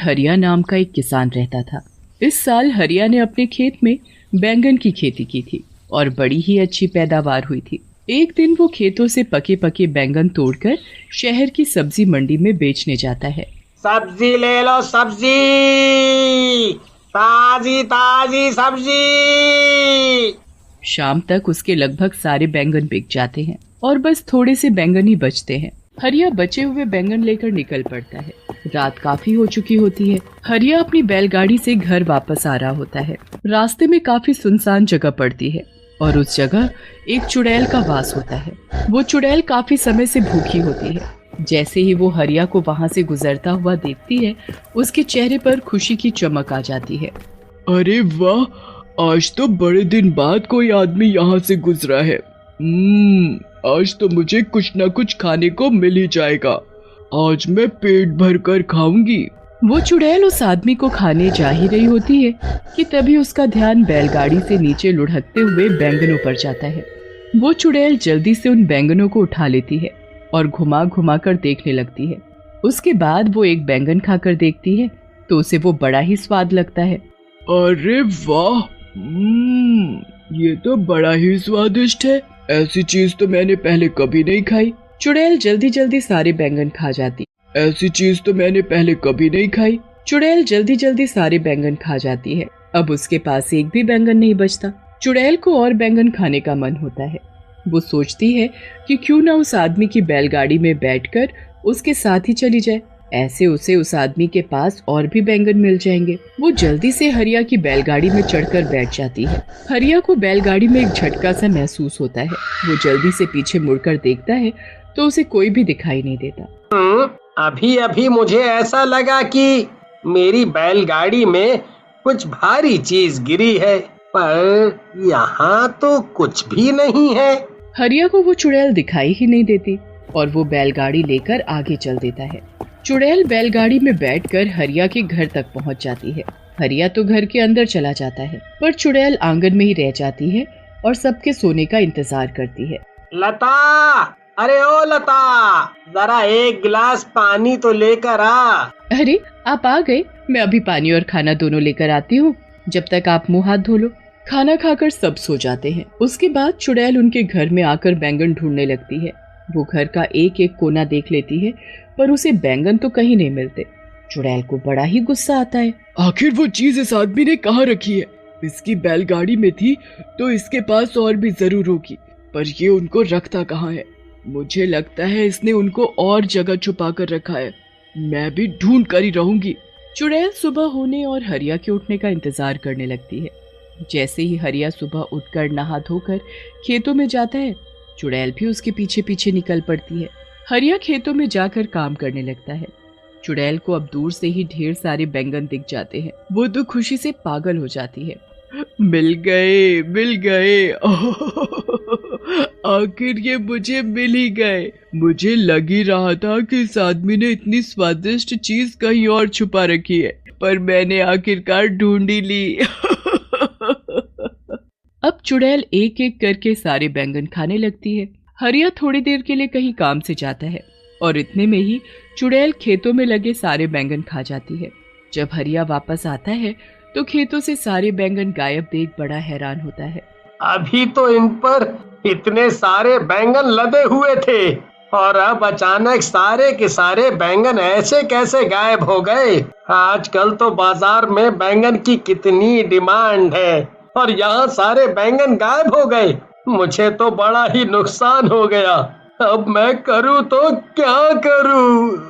हरिया नाम का एक किसान रहता था। इस साल हरिया ने अपने खेत में बैंगन की खेती की थी और बड़ी ही अच्छी पैदावार हुई थी। एक दिन वो खेतों से पके पके बैंगन तोड़कर शहर की सब्जी मंडी में बेचने जाता है। सब्जी ले लो, सब्जी ताजी ताजी सब्जी। शाम तक उसके लगभग सारे बैंगन बिक जाते हैं और बस थोड़े से बैंगन ही बचते हैं। हरिया बचे हुए बैंगन लेकर निकल पड़ता है। रात काफी हो चुकी होती है। हरिया अपनी बैलगाड़ी से घर वापस आ रहा होता है। रास्ते में काफी सुनसान जगह पड़ती है और उस जगह एक चुड़ैल का वास होता है। वो चुड़ैल काफी समय से भूखी होती है। जैसे ही वो हरिया को वहाँ से गुजरता हुआ देखती है, उसके चेहरे पर खुशी की चमक आ जाती है। अरे वाह, आज तो बड़े दिन बाद कोई आदमी यहाँ से गुजरा है। आज तो मुझे कुछ न कुछ खाने को मिल ही जाएगा। आज मैं पेट भर कर खाऊंगी। वो चुड़ैल उस आदमी को खाने जा ही रही होती है कि तभी उसका ध्यान बैलगाड़ी से नीचे लुढ़कते हुए बैंगनों पर जाता है। वो चुड़ैल जल्दी से उन बैंगनों को उठा लेती है और घुमा घुमा कर देखने लगती है। उसके बाद वो एक बैंगन खाकर देखती है तो उसे वो बड़ा ही स्वाद लगता है। अरे वाह, ये तो बड़ा ही स्वादिष्ट है। ऐसी चीज तो मैंने पहले कभी नहीं खाई। चुड़ैल जल्दी जल्दी सारे बैंगन खा जाती। ऐसी चीज तो मैंने पहले कभी नहीं खाई। चुड़ैल जल्दी जल्दी सारे बैंगन खा जाती है। अब उसके पास एक भी बैंगन नहीं बचता। चुड़ैल को और बैंगन खाने का मन होता है। वो सोचती है कि क्यों ना उस आदमी की बैलगाड़ी में बैठकर उसके साथ ही चली जाए। ऐसे उसे उस आदमी के पास और भी बैंगन मिल जाएंगे। वो जल्दी से हरिया की बैलगाड़ी में चढ़कर बैठ जाती है। हरिया को बैलगाड़ी में एक झटका सा महसूस होता है। वो जल्दी से पीछे मुड़कर देखता है तो उसे कोई भी दिखाई नहीं देता। अभी अभी मुझे ऐसा लगा कि मेरी बैलगाड़ी में कुछ भारी चीज गिरी है, पर यहाँ तो कुछ भी नहीं है। हरिया को वो चुड़ैल दिखाई ही नहीं देती और वो बैलगाड़ी लेकर आगे चल देता है। चुड़ैल बैलगाड़ी में बैठकर हरिया के घर तक पहुंच जाती है। हरिया तो घर के अंदर चला जाता है, पर चुड़ैल आंगन में ही रह जाती है और सबके सोने का इंतजार करती है। लता, अरे ओ लता, जरा एक गिलास पानी तो लेकर आ। अरे आप आ गए, मैं अभी पानी और खाना दोनों लेकर आती हूँ। जब तक आप मुंह हाथ धो लो। खाना खाकर सब सो जाते हैं। उसके बाद चुड़ैल उनके घर में आकर बैंगन ढूंढने लगती है। वो घर का एक एक कोना देख लेती है, पर उसे बैंगन तो कहीं नहीं मिलते। चुड़ैल को बड़ा ही गुस्सा आता है। आखिर वो चीज इस आदमी ने कहाँ रखी है? इसकी बैलगाड़ी में थी तो इसके पास और भी जरूर होगी, पर ये उनको रखता कहाँ है? मुझे लगता है इसने उनको और जगह छुपा कर रखा है। मैं भी ढूंढ कर ही रहूंगी। चुड़ैल सुबह होने और हरिया के उठने का इंतजार करने लगती है। जैसे ही हरिया सुबह उठकर नहा धोकर खेतों में जाता है, चुड़ैल भी उसके पीछे पीछे निकल पड़ती है। हरिया खेतों में जाकर काम करने लगता है। चुड़ैल को अब दूर से ही ढेर सारे बैंगन दिख जाते हैं। वो तो खुशी से पागल हो जाती है। मिल गए, मिल गए। आखिर ये मुझे मिल ही गए। मुझे लग ही रहा था कि इस आदमी ने इतनी स्वादिष्ट चीज कहीं और छुपा रखी है, पर मैंने आखिरकार ढूंढ ही ली। अब चुड़ैल एक एक करके सारे बैंगन खाने लगती है। हरिया थोड़ी देर के लिए कहीं काम से जाता है और इतने में ही चुड़ैल खेतों में लगे सारे बैंगन खा जाती है। जब हरिया वापस आता है तो खेतों से सारे बैंगन गायब देख बड़ा हैरान होता है। अभी तो इन पर इतने सारे बैंगन लदे हुए थे और अब अचानक सारे के सारे बैंगन ऐसे कैसे गायब हो गए? आजकल तो बाजार में बैंगन की कितनी डिमांड है और यहाँ सारे बैंगन गायब हो गए। मुझे तो बड़ा ही नुकसान हो गया। अब मैं करूँ तो क्या करूँ?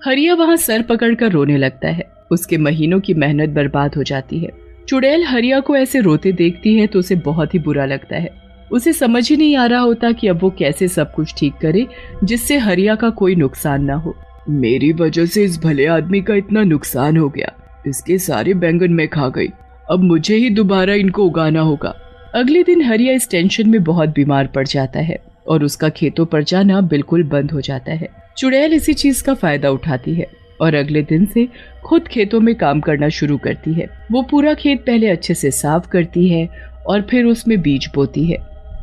हरिया वहाँ सर पकड़कर रोने लगता है। उसके महीनों की मेहनत बर्बाद हो जाती है। चुड़ैल हरिया को ऐसे रोते देखती है तो उसे बहुत ही बुरा लगता है। उसे समझ ही नहीं आ रहा होता कि अब वो कैसे सब कुछ ठीक करे जिससे हरिया का कोई नुकसान ना हो। मेरी वजह से इस भले आदमी का इतना नुकसान हो गया। इसके सारे बैंगन मैं खा गई। अब मुझे ही दोबारा इनको उगाना होगा। अगले दिन हरिया इस टेंशन में बहुत बीमार पड़ जाता है और उसका खेतों पर जाना बिल्कुल बंद हो जाता है। चुड़ैल इसी चीज का फायदा उठाती है और अगले दिन से खुद खेतों में काम करना शुरू करती है। वो पूरा खेत पहले अच्छे से साफ करती है और फिर उसमें बीज बोती है।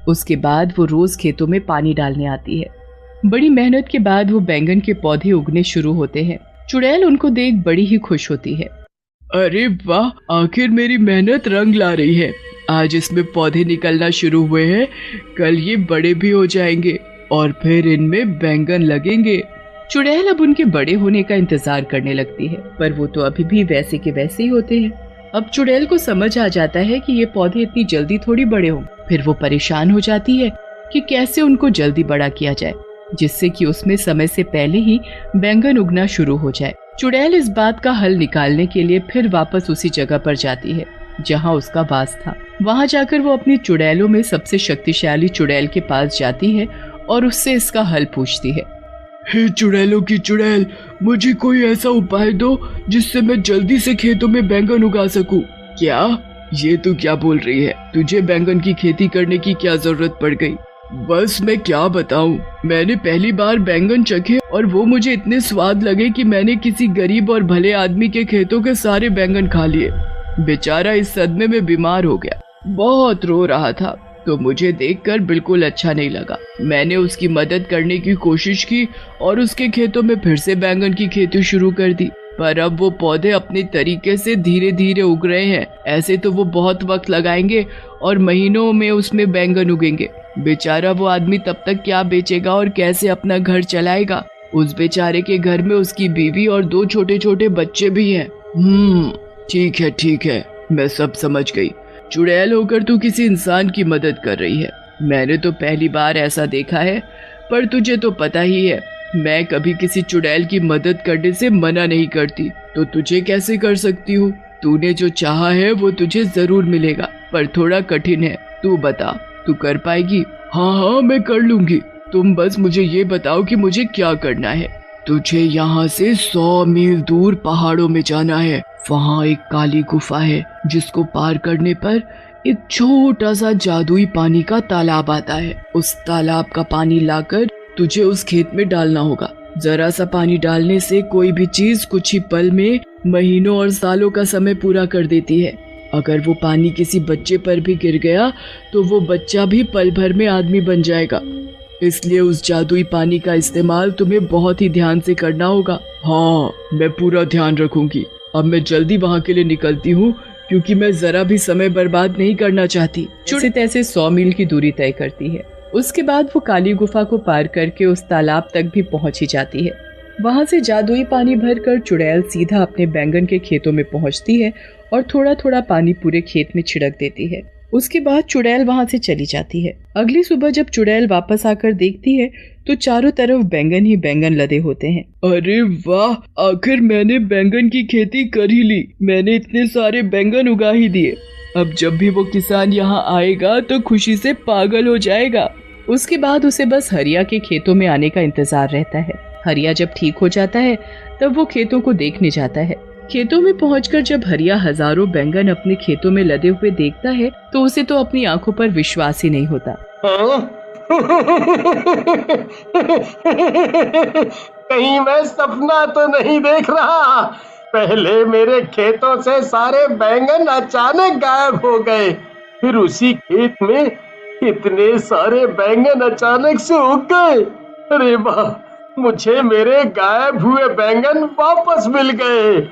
उसके बाद वो रोज खेतों में पानी डालने आती है। बड़ी मेहनत के बाद वो बैंगन के पौधे उगने शुरू होते हैं। चुड़ैल उनको देख बड़ी ही खुश होती है। अरे वाह, आखिर मेरी मेहनत रंग ला रही है। आज इसमें पौधे निकलना शुरू हुए हैं, कल ये बड़े भी हो जाएंगे और फिर इनमें बैंगन लगेंगे। चुड़ैल अब उनके बड़े होने का इंतजार करने लगती है, पर वो तो अभी भी वैसे के वैसे ही होते हैं। अब चुड़ैल को समझ आ जाता है कि ये पौधे इतनी जल्दी थोड़ी बड़े हों। फिर वो परेशान हो जाती है कि कैसे उनको जल्दी बड़ा किया जाए, जिससे कि उसमें समय से पहले ही बैंगन उगना शुरू हो जाए। चुड़ैल इस बात का हल निकालने के लिए फिर वापस उसी जगह पर जाती है जहाँ उसका वास था। वहाँ जाकर वो अपनी चुड़ैलों में सबसे शक्तिशाली चुड़ैल के पास जाती है और उससे इसका हल पूछती है। हे चुड़ैलों की चुड़ैल, मुझे कोई ऐसा उपाय दो जिससे मैं जल्दी से खेतों में बैंगन उगा सकूं। क्या? ये तू क्या बोल रही है? तुझे बैंगन की खेती करने की क्या जरूरत पड़ गई? बस मैं क्या बताऊं, मैंने पहली बार बैंगन चखे और वो मुझे इतने स्वाद लगे कि मैंने किसी गरीब और भले आदमी के खेतों के सारे बैंगन खा लिए। बेचारा इस सदमे में बीमार हो गया, बहुत रो रहा था, तो मुझे देखकर बिल्कुल अच्छा नहीं लगा। मैंने उसकी मदद करने की कोशिश की और उसके खेतों में फिर से बैंगन की खेती शुरू कर दी, पर अब वो पौधे अपने तरीके से धीरे धीरे उग रहे हैं। ऐसे तो वो बहुत वक्त लगाएंगे और महीनों में उसमें बैंगन उगेंगे। बेचारा वो आदमी तब तक क्या बेचेगा और कैसे अपना घर चलाएगा? उस बेचारे के घर में उसकी बीवी और 2 छोटे छोटे बच्चे भी हैं। ठीक है, मैं सब समझ गई। चुड़ैल होकर तू किसी इंसान की मदद कर रही है। मैंने तो पहली बार ऐसा देखा है, पर तुझे तो पता ही है मैं कभी किसी चुड़ैल की मदद करने से मना नहीं करती, तो तुझे कैसे कर सकती हूँ? तूने जो चाहा है वो तुझे जरूर मिलेगा, पर थोड़ा कठिन है। तू बता, तू कर पाएगी? हाँ, मैं कर लूंगी। तुम बस मुझे ये बताओ कि मुझे क्या करना है। तुझे यहाँ से 100 मील दूर पहाड़ों में जाना है। वहाँ एक काली गुफा है जिसको पार करने पर एक छोटा सा जादुई पानी का तालाब आता है। उस तालाब का पानी लाकर तुझे उस खेत में डालना होगा। जरा सा पानी डालने से कोई भी चीज कुछ ही पल में महीनों और सालों का समय पूरा कर देती है। अगर वो पानी किसी बच्चे पर भी गिर गया तो वो बच्चा भी पल भर में आदमी बन जाएगा। इसलिए उस जादुई पानी का इस्तेमाल तुम्हें बहुत ही ध्यान से करना होगा। हाँ, मैं पूरा ध्यान रखूंगी। अब मैं जल्दी वहाँ के लिए निकलती हूँ, क्योंकि मैं जरा भी समय बर्बाद नहीं करना चाहती। जैसे तैसे 100 मील की दूरी तय करती है। उसके बाद वो काली गुफा को पार करके उस तालाब तक भी पहुंच ही जाती है। वहां से जादुई पानी भरकर चुड़ैल सीधा अपने बैंगन के खेतों में पहुंचती है और थोड़ा थोड़ा पानी पूरे खेत में छिड़क देती है। उसके बाद चुड़ैल वहां से चली जाती है। अगली सुबह जब चुड़ैल वापस आकर देखती है तो चारों तरफ बैंगन ही बैंगन लदे होते हैं। अरे वाह, आखिर मैंने बैंगन की खेती कर ही ली। मैंने इतने सारे बैंगन उगा ही दिए। अब जब भी वो किसान यहाँ आएगा तो खुशी से पागल हो जाएगा। उसके बाद उसे बस हरिया के खेतों में आने का इंतजार रहता है। हरिया जब ठीक हो जाता है तब वो खेतों को देखने जाता है। खेतों में पहुंचकर जब हरिया हजारों बैंगन अपने खेतों में लदे हुए देखता है तो उसे तो अपनी आंखों पर विश्वास ही नहीं होता। कहीं मैं सपना तो नहीं देख रहा। पहले मेरे खेतों से सारे बैंगन अचानक गायब हो गए, फिर उसी खेत में इतने सारे बैंगन अचानक से उग गए। अरे वाह, मुझे मेरे गायब हुए बैंगन वापस मिल गए।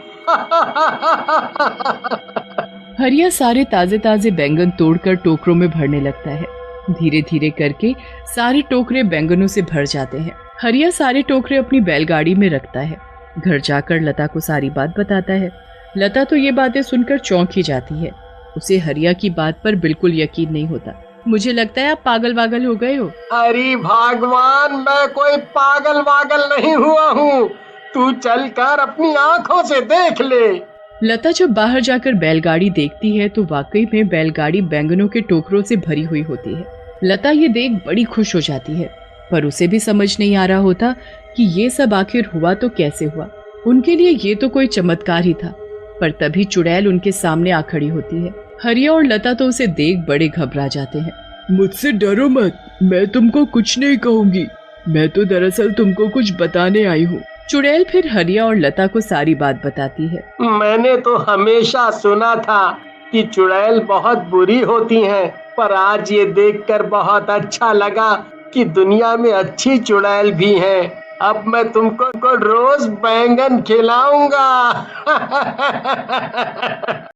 हरिया सारे ताजे ताजे बैंगन तोड़कर टोकरों में भरने लगता है। धीरे धीरे करके सारे टोकरे बैंगनों से भर जाते हैं। हरिया सारे टोकरे अपनी बैलगाड़ी में रखता है। घर जाकर लता को सारी बात बताता है। लता तो ये बातें सुनकर चौंक ही जाती है। उसे हरिया की बात पर बिल्कुल यकीन नहीं होता। मुझे लगता है आप पागल वागल हो गए हो। अरे भगवान, मैं कोई पागल वागल नहीं हुआ हूँ। तू चलकर अपनी आंखों से देख ले। लता जब बाहर जाकर बैलगाड़ी देखती है तो वाकई में बैलगाड़ी बैंगनों के टोकरों से भरी हुई होती है। लता ये देख बड़ी खुश हो जाती है, पर उसे भी समझ नहीं आ रहा होता कि ये सब आखिर हुआ तो कैसे हुआ। उनके लिए ये तो कोई चमत्कार ही था। पर तभी चुड़ैल उनके सामने आ खड़ी होती है। हरिया और लता तो उसे देख बड़े घबरा जाते हैं। मुझसे डरो मत, मैं तुमको कुछ नहीं कहूंगी। मैं तो दरअसल तुमको कुछ बताने आई हूँ। चुड़ैल फिर हरिया और लता को सारी बात बताती है। मैंने तो हमेशा सुना था कि चुड़ैल बहुत बुरी होती हैं, पर आज ये देखकर बहुत अच्छा लगा कि दुनिया में अच्छी चुड़ैल भी हैं। अब मैं तुमको रोज बैंगन खिलाऊंगा।